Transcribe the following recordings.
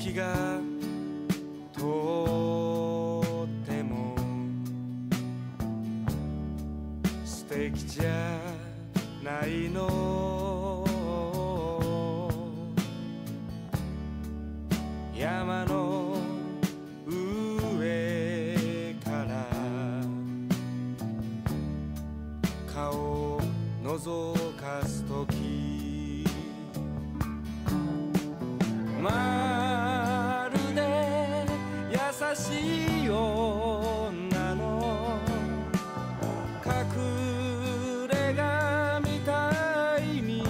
きがとっても素敵じゃないの。山の上から顔を覗かすとき、まるで優しい女の隠れ家みたいに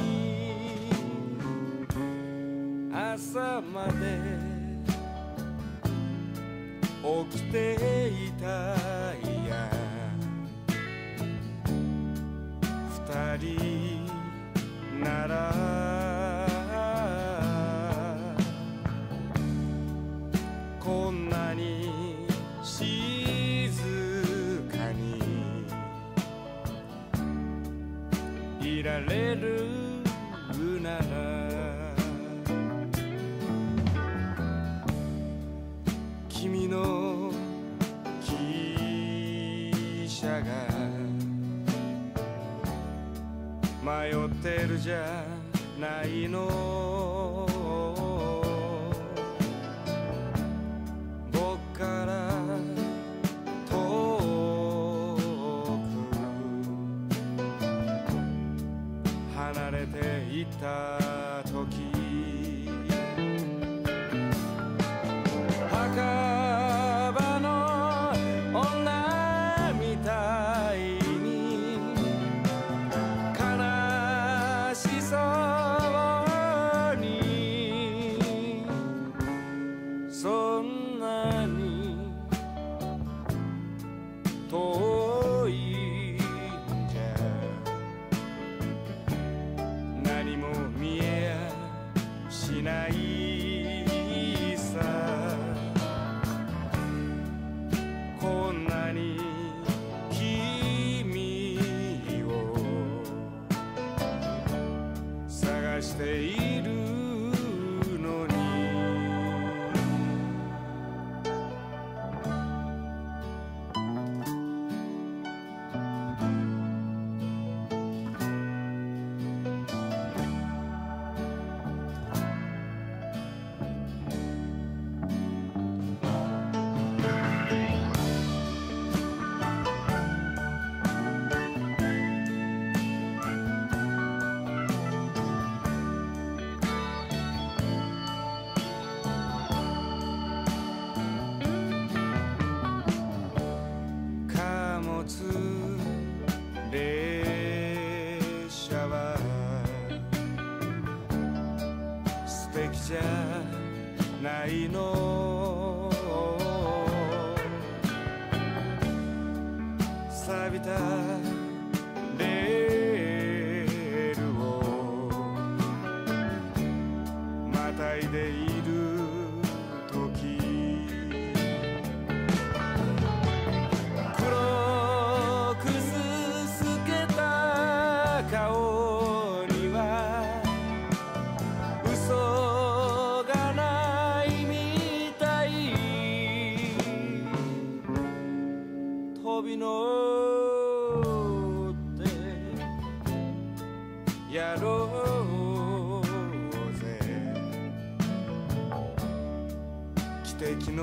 朝まで起きていたいや。二人ならこんなに静かにいられるなら、君の汽車が迷ってるじゃないの。僕から遠く離れていった時、墓場の女みたいに悲しそうに、そんなに遠いんじゃ何も見えやしないさ。こんなに君を探しているのに。列車は素敵じゃないの。錆びたレールをまたいでいる時、顔には嘘がないみたい。飛び乗ってやろうぜ、汽笛の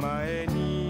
前に